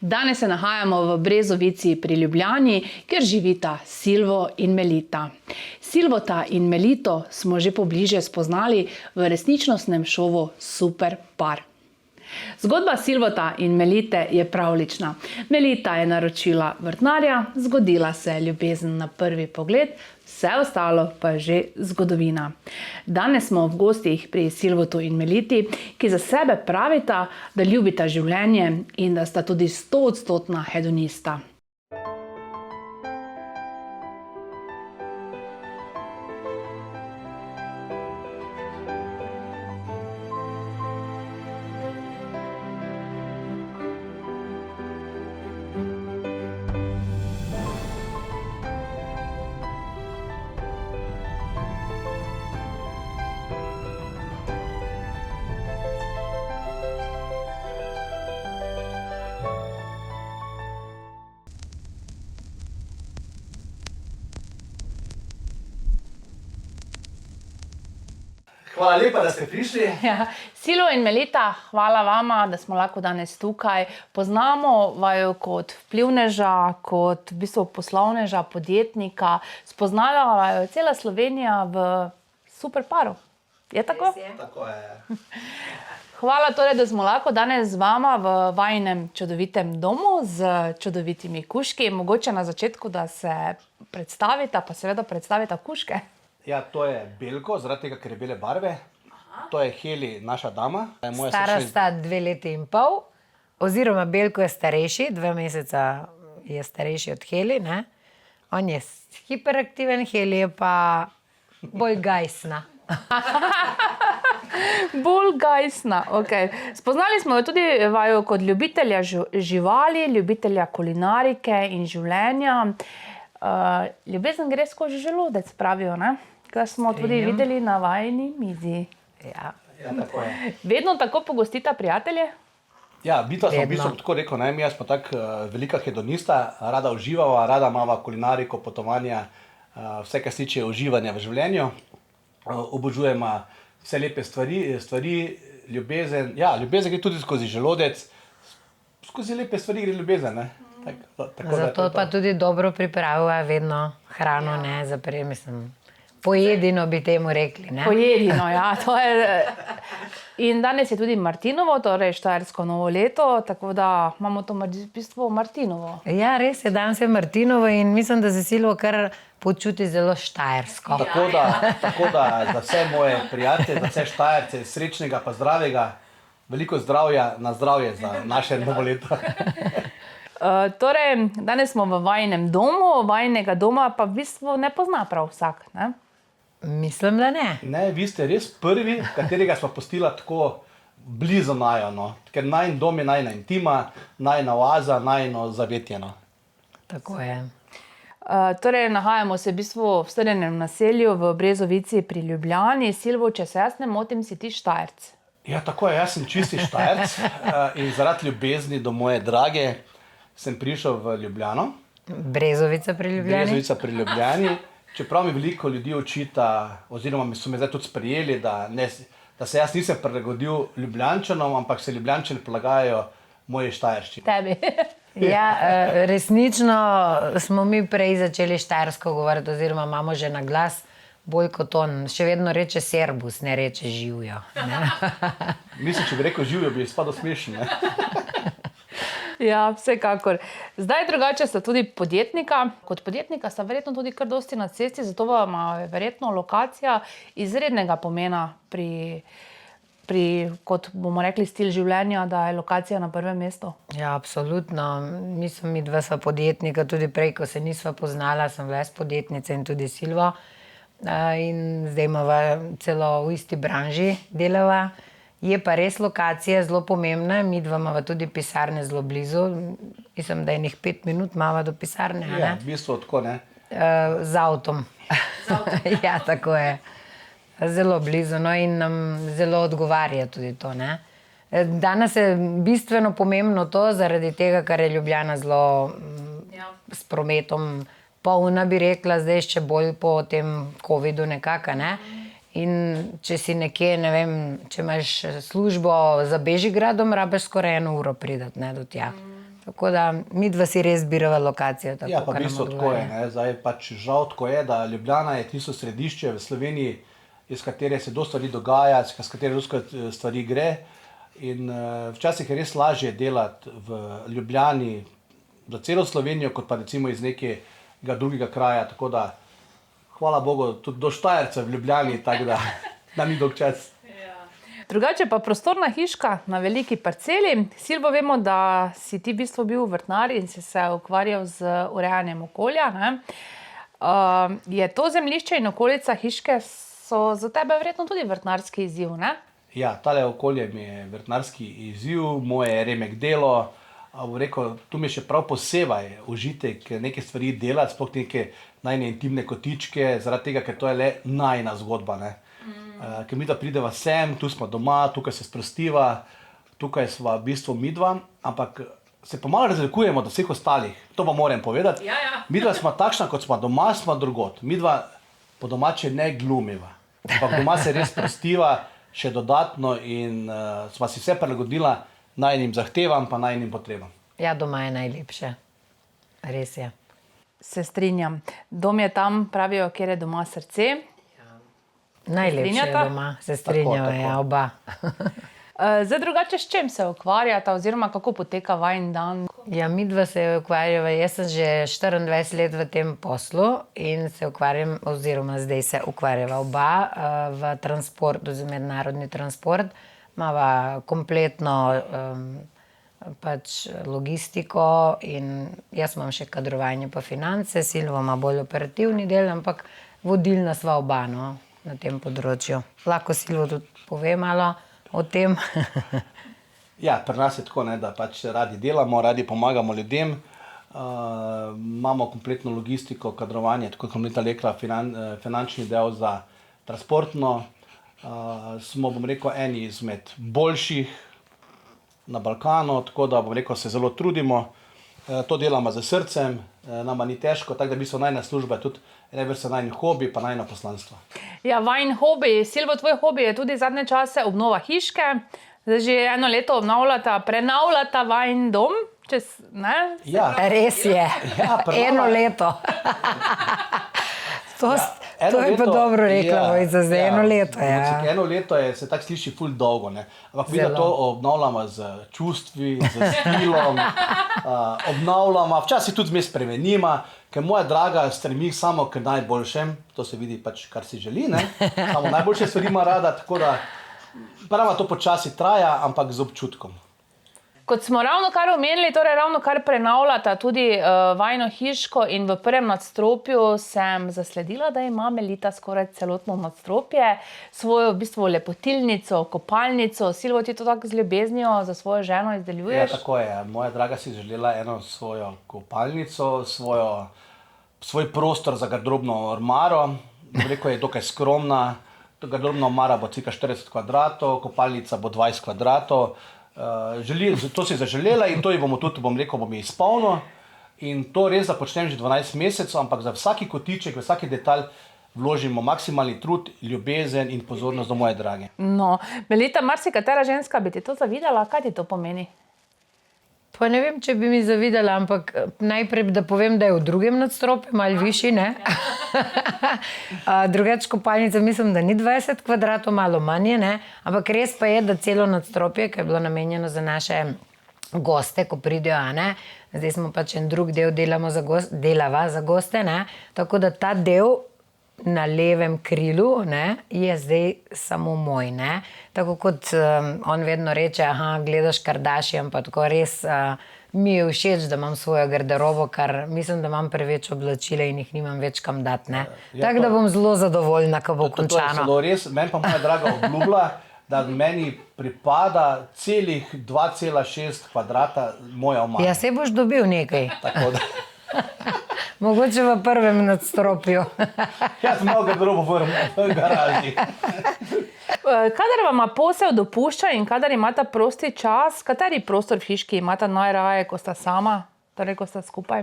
Danes se nahajamo v Brezovici pri Ljubljani, kjer živita Silvo in Melita. Silvota in Melito smo že pobliže spoznali v resničnostnem šovu Super par. Zgodba Silvota in Melite je pravlična. Melita je naročila vrtnarja, zgodila se ljubezen na prvi pogled, vse ostalo pa je že zgodovina. Danes smo v gostih pri Silvotu in Meliti, ki za sebe pravita, da ljubita življenje in da sta tudi 100% hedonista. Hvala lepa, da ste prišli. Ja. Silvo in Melita, hvala vama, da smo lahko danes tukaj. Poznamo vaju kot vplivneža, kot v bistvu poslovneža, podjetnika. Spoznala vaju cela Slovenija v Super paru. Je tako? Tako je. Hvala torej, da smo lahko danes z vama v vajinem čudovitem domu z čudovitimi kužki. Mogoče na začetku, da se predstavita, pa seveda predstavita kužke. Ja, to je Belko, zaradi tega, ker je bele barve. To je Heli, naša dama. Stara sta 2 leti in pol, oziroma Belko je starejši, 2 meseca je starejši od Heli, ne? On je hiperaktiven, Heli je pa bolj gajsna. Bolj gajsna, ok. Spoznali smo jo tudi vaju kot ljubitelja živali, ljubitelja kulinarike in življenja. Ljubezen gre skozi želodec, pravijo, ne? Kar smo tudi videli na vajini mizi. Ja. Ja, tako je. Vedno tako pogostita prijatelje? Ja, bitva sem v bistvu tako rekel, ne, jaz pa tak velika hedonista, rada uživava, rada imava kulinariko, potovanja, vse, kar se tiče uživanja v življenju. Obožujemo vse lepe stvari, ljubezen. Ja, ljubezen gre tudi skozi želodec, skozi lepe stvari gre ljubezen, ne. Zato pa tudi dobro pripraviva vedno hrano, ne, mislim, pojedino bi temu rekli, ne. Pojedino, ja, to je... In danes je tudi Martinovo, torej štajersko novo leto, tako da imamo to v bistvu Martinovo. Ja, res je, danes je Martinovo in mislim, da se Silvo kar počuti zelo štajersko. Tako da za vse moje prijatelje, za vse Štajerce, srečnega pa zdravega, veliko zdravja, na zdravje za naše novo leto. Torej, danes smo v vajinem domu, vajinega doma pa v bistvu ne pozna prav vsak, ne? Mislim, da ne. Ne, vi ste res prvi, katerega smo pustila tako blizu naju, no. Ker najin dom je najina intima, najina oaza, najino zavetje, no. Tako je. Torej, nahajamo se v bistvu v strnjenem naselju v Brezovici pri Ljubljani. Silvo, če se jaz ne motim, si ti Štajerc. Ja, tako je, jaz sem čisti Štajerc in zaradi ljubezni do moje drage sem prišel v Ljubljano. Brezovica pri Ljubljani. Brezovica pri Ljubljani. Čeprav mi veliko ljudi očita, oziroma so me zdaj tudi sprejeli, da se jaz nisem prilagodil Ljubljančanom, ampak se Ljubljančani prilagajajo moji štajerščini. Tebi. Ja, resnično smo mi prej začeli štajersko govoriti, oziroma imamo že na glas bolj kot on. Še vedno reče serbus, ne reče živjo. Mislim, če bi rekel živjo, bi izpadel smešen, ne? Ja, vsekakor. Zdaj drugače sta tudi podjetnika. Kot podjetnika sta verjetno tudi kar dosti na cesti, zato vam je verjetno lokacija izrednega pomena pri, kot bomo rekli, stil življenja, da je lokacija na prvem mestu. Ja, absolutno. Mislim, mi dva sva podjetnika, tudi prej, ko se nisva poznala, sem bila jaz podjetnica in tudi Silvo. In zdaj imava celo v isti branži delava. Je pa res lokacija zelo pomembna, mi dva imava tudi pisarne zelo blizu. Mislim, da je njih 5 minut imava do pisarne, ne? Ja, v bistvu tako, ne? Z avtom. Ja, tako je. Zelo blizu, no, in nam zelo odgovarja tudi to, ne? Danes je bistveno pomembno to, zaradi tega, ker je Ljubljana zelo s prometom polna, bi rekla, zdaj še bolj po tem covidu nekako, ne? In če si nekje, ne vem, če imaš službo za Bežigradom, rabiš skoraj 1 uro priti, ne, do tja. Tako da midva si res birava lokacijo. Tako, Ja, pa v kar nam bistvu tako je. odgovarja. Ne? Zdaj pač žal tako je, da Ljubljana je tisto središče v Sloveniji, iz katere se dosta stvari dogaja, s katere dosta stvari gre. In včasih je res lažje delati v Ljubljani za celo Slovenijo, kot pa recimo iz nekega drugega kraja. Tako da, hvala Bogu, tudi do Štajerca v Ljubljani, tako da ni dolg čas. Drugače pa prostorna hiška na veliki parceli. Silvo, vemo, da si ti v bistvu bil vrtnar in si se ukvarjal z urejanjem okolja. Ne? Je to zemljišče in okolica hiške so za tebe verjetno tudi vrtnarski izziv, ne? Ja, tale okolje mi je vrtnarski izziv, moje je remek delo. Bom rekel, tu mi je še prav posebej užitek neke stvari delati, sploh neke najne intimne kotičke, zaradi tega, ker to je le najina zgodba. Ne? Ker midva prideva sem, tu smo doma, tukaj se sprostiva, tukaj sva v bistvu midva, ampak se pa malo razlikujemo od vseh ostalih, to pa moram povedati. Ja. Midva smo takšna, kot smo doma, smo drugod. Midva po domače ne glumiva, ampak doma se res sprostiva še dodatno in sva si vse prilagodila najinim zahtevam pa najinim potrebam. Ja, doma je najlepše. Res je. Se strinjam. Dom je tam, pravijo, kjer je doma srce. Najlepše je strinjata? doma, se strinjava, Tako. ja, oba. Zdaj drugače, s čem se ukvarjata oziroma kako poteka vajin dan? Ja, midva se ukvarjava, jaz sem že 24 let v tem poslu in se ukvarjam, oziroma zdaj se ukvarjava oba v transport, oziroma mednarodni transport. Imava kompletno pač logistiko in jaz imam še kadrovanje pa finance, Silvo ima bolj operativni del, ampak vodilna sva oba, no, na tem področju. Lahko Silvo tudi pove malo o tem. Ja, pri nas je tako, ne, da pač radi delamo, radi pomagamo ljudem, imamo kompletno logistiko, kadrovanje, tako kot Mlita rekla, finančni del za transportno. Smo, bom rekel, eni izmed boljših na Balkanu, tako da, bom rekel, se zelo trudimo. To delamo z srcem, nama ni težko, tako da v bistvu najna služba je tudi najn hobi, pa najno poslanstvo. Ja, vajin hobi, Silvo, tvoj hobi je tudi zadnje čase obnova hiške. Zdaj že 1 leto prenavljata vajin dom, ne? Ja. Res je, Ja, prenova- 1 leto. To je pa dobro rekla, Vojca, za 1 leto. Ja. 1 leto je, se tako sliši ful dolgo, ne. Ampak mi da Zelo. to obnavljamo z čustvi, z stilom, obnavljamo, včasih tudi zmes spremenimo, ker moja draga stremi samo k najboljšem, to se vidi pač, kar si želi, ne. Samo najboljše stvari ima rada, tako da prava to počasi traja, ampak z občutkom. Kot smo ravno kar omenili, torej ravno kar prenavljata tudi vajino hiško in v prvem nadstropju sem zasledila, da ima Melita skoraj celotno nadstropje, svojo v bistvu lepotilnico, kopalnico. Silvo, ti to tako z ljubeznijo za svojo ženo Ja, izdeljuješ? tako je. Moja draga si želela eno svojo kopalnico, svoj prostor za garderobno ormaro. Rekel je dokaj skromna. Garderobna omara bo cirka 40 kvadratov, kopalnica bo 20 kvadratov. To si zaželela in to ji bomo tudi, bom rekel, bom ji izpolnil. In to res započnem že 12 mesecev, ampak za vsaki kotiček, v vsaki detalj vložimo maksimalni trud, ljubezen in pozornost do moje drage. No, Melita, marsikatera ženska bi ti to zavidala, kaj ti to pomeni? Pa ne vem, če bi mi zavidala, ampak najprej, da povem, da je v drugem nadstropju, malo višji, ne? Drugače kopalnica, mislim, da ni 20 kvadratov, malo manje, ne? Ampak res pa je, da celo nadstropje, ki je bilo namenjeno za naše goste, ko pridejo, a ne? Zdaj smo pač en drug del delava za goste, ne? Tako da ta del na levem krilu, ne, je zdaj samo moj, ne. Tako kot on vedno reče, gledaš Kardashian, pa tako res mi je všeč, da imam svojo garderobo, ker mislim, da imam preveč oblačila in jih nimam več kam dati, ne. Tako da bom zelo zadovoljna, ko bo To je končano. zelo res. Meni pa moja draga obljubila, da meni pripada celih 2,6 kvadrata moja omara. Ja, se boš dobil nekaj. Tako da, Mogoče v prvem nadstropju. jaz imam garderobo v garaži. Kadar vama posel dopušča in kadar imata prosti čas, kateri prostor v hiški imata najraje, ko sta sama, torej ko sta skupaj?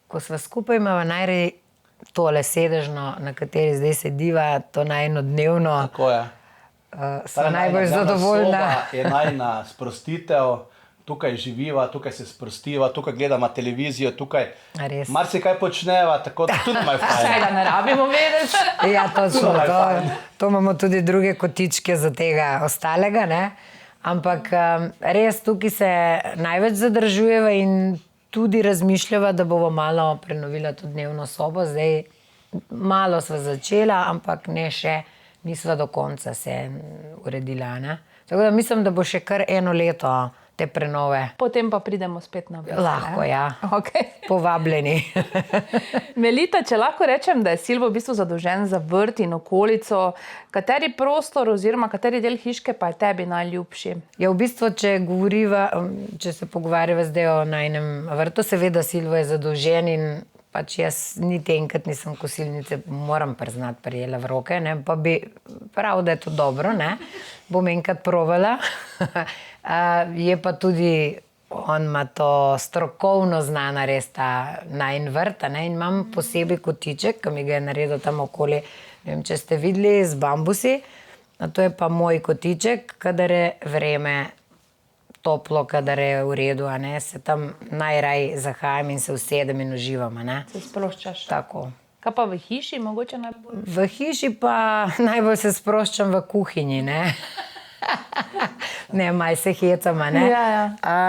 Ko sva skupaj, imava najraje tole sedežno, na kateri zdaj sediva, to najino dnevno. Tako je. Sva najbolj zadovoljna. Je najna sprostitev, tukaj živiva, tukaj se sprostiva, tukaj gledamo televizijo, tukaj Res. marsikaj počneva, tako da tudi imajo fajn. Vsega ne rabimo vedeti. Ja, točno, Super, fajn. to imamo tudi druge kotičke za tega ostalega, ne? Ampak res tukaj se največ zadržujeva in tudi razmišljava, da bomo malo prenovila tudi dnevno sobo. Zdaj malo sva začela, ampak ne še, nisva do konca se uredila, ne? Tako da mislim, da bo še kar 1 leto te prenove. Potem pa pridemo spet na vrsto. Lahko, ja. Okay. Povabljeni. Melita, če lahko rečem, da je Silvo v bistvu zadolžen za vrt in okolico, kateri prostor oziroma kateri del hiške pa je tebi najljubši? Ja, v bistvu, če se pogovarjava zdaj o najnem vrtu, seveda Silvo je zadolžen in pač jaz niti enkrat nisem kosilnice, moram priznati, prijela v roke, ne, pa bi prav, da je to dobro, ne, bom enkrat provala. Je pa tudi, on ima to strokovno znana res ta najin vrt, ne, in imam posebej kotiček, ki mi ga je naredil tam okoli, ne vem, če ste videli, z bambusi, a to je pa moj kotiček, kadar je vreme toplo, kadar je v redu, a ne, se tam najraj zahajam in se usedem in uživam, a ne. Se sproščaš? Tako. Kaj pa v hiši, mogoče najbolj? V hiši pa najbolj se sproščam v kuhinji, ne. Ne, maj se hecam, a ne. Ja.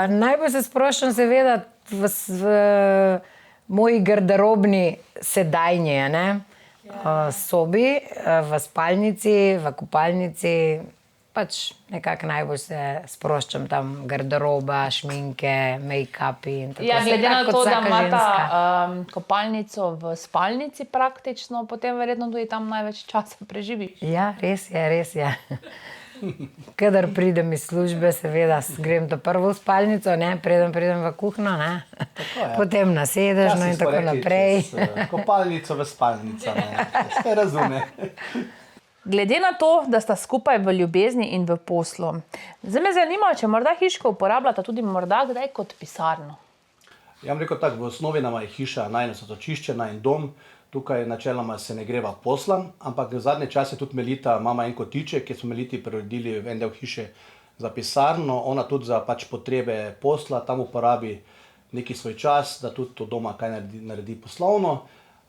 Najbolj se sproščam seveda v moji garderobni sedajnji, a ne. Sobi, v spalnici, v kopalnici, pač nekako najbolj se sproščam tam, garderoba, šminke, make-upi in tako. Ja, glede na Tako kot to, da vsaka imata ženska. kopalnico v spalnici praktično, potem verjetno tudi tam največ časa preživiš. Ja, res je. Kadar pridem iz službe, seveda grem to prvo v spalnico, ne, preden pridem v kuhno, ne. je. Potem na sedežno in tako naprej. Kopalnico v spalnico, ne. Se razume. Glede na to, da sta skupaj v ljubezni in v poslu, zdaj me zanima, če morda hiško uporabljata tudi morda kdaj kot pisarno. Ja bom rekel tako, v osnovi nama je hiša najino zatočišče, najin dom, tukaj načeloma se ne greva posla, ampak v zadnje čase tudi Melita, imamo en kotiček, kjer smo Meliti preuredili en del hiše za pisarno, ona tudi za pač potrebe posla, tam uporabi neki svoj čas, da tudi od doma kaj naredi poslovno.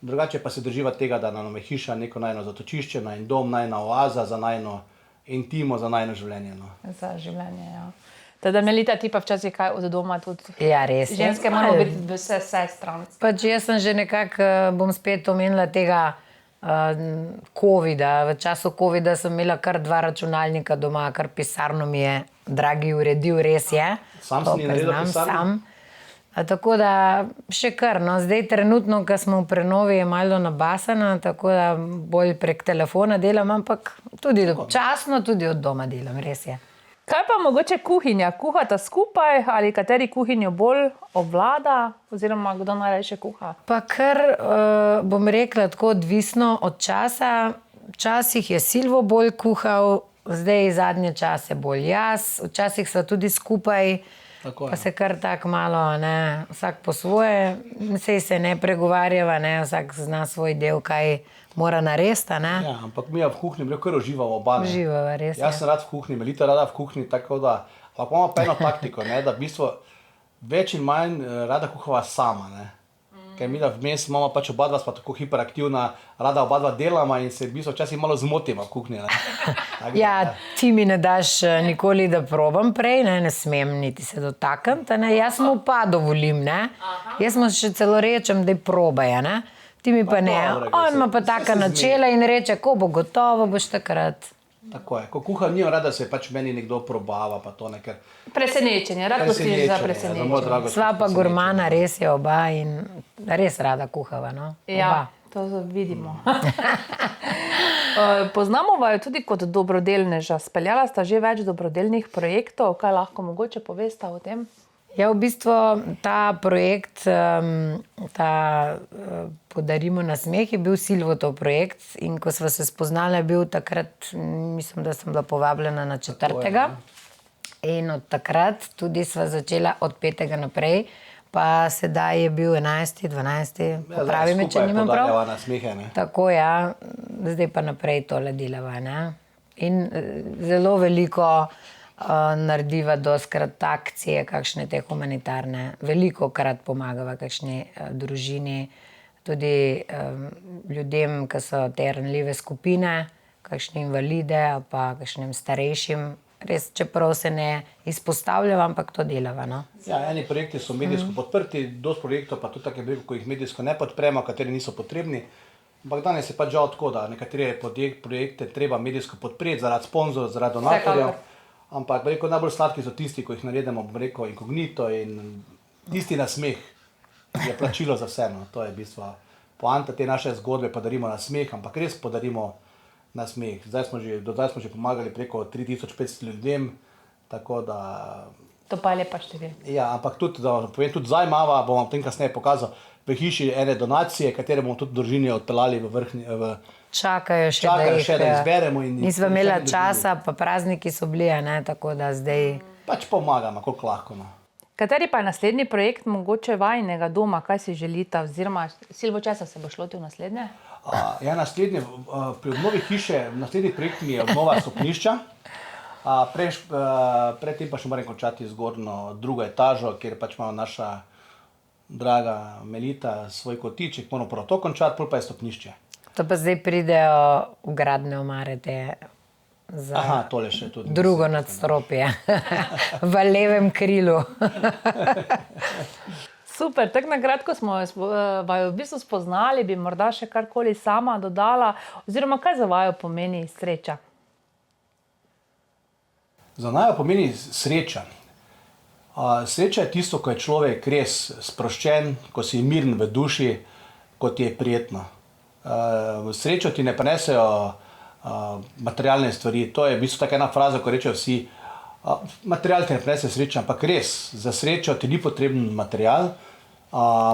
Drugače pa se drživa tega, da nam je hiša neko najino zatočišče, najin dom, najina oaza za najino intimo, za najino življenje. No. Za življenje, ja. Teda Melita, ti pa včasih kaj od doma tudi. Ja, res je. Ženske moramo biti vse stran. Pač jaz sem že nekako, bom spet omenila tega covida. V času covida sem imela kar 2 računalnika doma, kar pisarno mi je dragi uredil, res je. Sam To si ni naredila priznam, pisarno? sam. Tako da še kar, no, zdaj trenutno, ko smo v prenovi, je malo nabasana, tako da bolj prek telefona delam, ampak tudi občasno tudi od doma delam, res je. Kaj pa mogoče kuhinja? Kuhata skupaj ali kateri kuhinjo bolj obvlada oziroma kdo najrajše kuha? Pa kar, bom rekla, tako odvisno od časa. Včasih je Silvo bolj kuhal, zdaj zadnje čase bolj jaz, včasih sva tudi skupaj, Tako je. pa se kar tako malo, ne, vsak po svoje, sej se ne pregovarjava, ne, vsak zna svoj del, kaj mora narediti, ne. Ja, ampak mi v kuhinji kar uživamo oba. Ne. Uživava, res je. Jaz sem rad v kuhinji, Melita rada v kuhinji, tako da, ampak imamo pa eno taktiko, ne, da v bistvu več in manj rada kuhava sama, ne. Ker mi da vmes imamo pač oba dva, sva tako hiperaktivna, rada oba dva delama in se v bistvu včasih malo zmotiva v kuhinji, ne. Tako da, Ja, ti mi ne daš nikoli, da probam prej, ne smem niti se dotakniti, ne, jaz mu pa dovolim, ne. Jaz mu še celo rečem, da probaj, ne. Ti mi pa ne, dobro, on ima pa saj taka se načela in reče, ko bo gotovo, boš takrat. Tako je, ko kuham, nimam rada, se pač meni nekdo probava, pa to nekaj. Presenečenje, rad poslužiš za presenečenje. Sva pa gurmana, res je oba in res rada kuhava, no. Ja, Oba. to vidimo. Poznamo vaju tudi kot dobrodelneža. Speljala sta že več dobrodelnih projektov. Kaj lahko mogoče povesta o tem? Ja, v bistvu ta projekt, Podarimo nasmeh, je bil Silvotov projekt in ko sva se spoznala, je bil takrat, mislim, da sem bila povabljena na 4. In od takrat tudi sva začela od 5. naprej, pa sedaj je bil 11., 12., popravi me, če nimam prav. Skupaj nasmehe, ne. Tako, ja, zdaj pa naprej tole delava, ne. In zelo veliko Narediva doskrat akcije, kakšne te humanitarne. Veliko krat pomagava kakšni družini, tudi ljudem, ki so te ranljive skupine, kakšne invalide ali pa kakšnim starejšim. Res, čeprav se ne izpostavljava, ampak to delava. No? Ja, eni projekti so medijsko podprti, dosti projektov pa tudi take, ko jih medijsko ne podpremo, kateri niso potrebni. Ampak danes je pač žal tako, da nekatere projekte treba medijsko podpreti zaradi sponzorjev, zaradi donatorjev. Ampak najbolj sladki so tisti, ko jih naredimo inkognito in tisti nasmeh je plačilo za vse. No. To je v bistvu poanta te naše zgodbe, podarimo nasmeh, ampak res podarimo nasmeh. Do zdaj smo že pomagali preko 3500 ljudem, tako da... To pa je lepa številka. Ja, ampak tudi, da povem, tudi zdaj imava, bom vam tem kasneje pokazal, v hiši ene donacije, katere bomo tudi družini odpeljali Čakajo še, da izberemo. Nisva imela časa, pa prazniki so bili, ne, tako da zdaj... Pač pomagamo, koliko lahko. No. Kateri pa je naslednji projekt mogoče vajinega doma, kaj si želita, oziroma Silvo, česa se boš lotil naslednje? Ja, naslednje, pri obnovi hiše, naslednji projekt mi je obnova stopnišča. Predtem pa še moram končati zgornjo drugo etažo, kjer pač ima naša draga Melita svoj kotiček, moramo prvo to končati, pol pa je stopnišče. To pa zdaj pridejo vgradne omare te za tole še tudi. Drugo nadstropje, v levem krilu. Super, tako na kratko smo vaju v bistvu spoznali, bi morda še karkoli sama dodala, oziroma kaj za vaju pomeni sreča? Za naju pomeni sreča. Sreča je tisto, ko je človek res sproščen, ko si miren v duši, ko ti je prijetno. Srečo ti ne prinesejo materialne stvari. To je v bistvu taka ena fraza, ko rečejo vsi, material ti ne prinese srečo, ampak res, za srečo ti ni potreben material,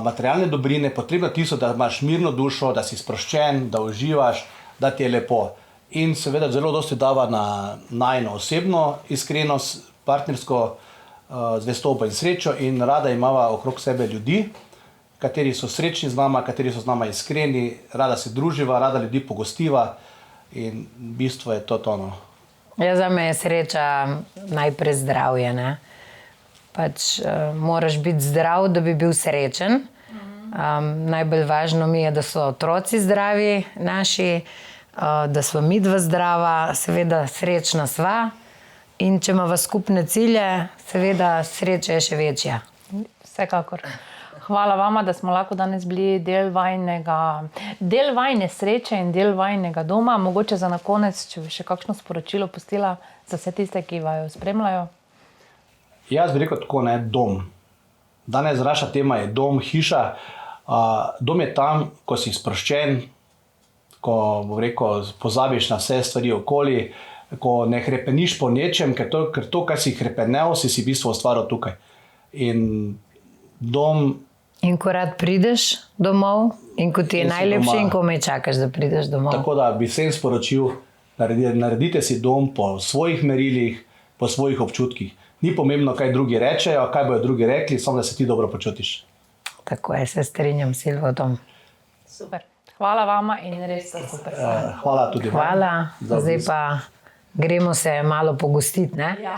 materialne dobrine, potrebno tisto, da imaš mirno dušo, da si sproščen, da uživaš, da ti je lepo. In seveda zelo dosti dava na najino osebno iskrenost, partnersko zvestobo in srečo in rada imava okrog sebe ljudi, kateri so srečni z nama, kateri so z nama iskreni, rada se druživa, rada ljudi pogostiva in v bistvu je to tono. Ja, za me je sreča najprej zdravje, ne? Pač moraš biti zdrav, da bi bil srečen. Najbolj važno mi je, da so otroci zdravi naši, da sva midva zdrava, seveda srečna sva in če imava skupne cilje, seveda sreča je še večja. Vsekakor. Hvala vama, da smo lahko danes bili del vajine sreče in del vajinega doma. Mogoče za na konec, če bi še kakšno sporočilo pustila za vse tiste, ki vaju spremljajo. Jaz bi rekel tako, ne, dom. Danes naša tema je dom, hiša. Dom je tam, ko si sproščen, ko pozabiš na vse stvari okoli, ko ne hrepeniš po nečem, ker to, kar si hrepenel, si v bistvu ustvaril tukaj. In dom... In ko rad prideš domov, in ko ti je najlepše in ko me čakaš, da prideš domov. Tako da bi vsem sporočil, naredite si dom po svojih merilih, po svojih občutkih. Ni pomembno, kaj drugi rečejo, kaj bojo drugi rekli, samo da se ti dobro počutiš. Tako je, se strinjam, Silvo, Tom. Super. Hvala vama in res super. Hvala tudi vam. Hvala. Zdaj pa gremo se malo pogostiti, ne? Ja.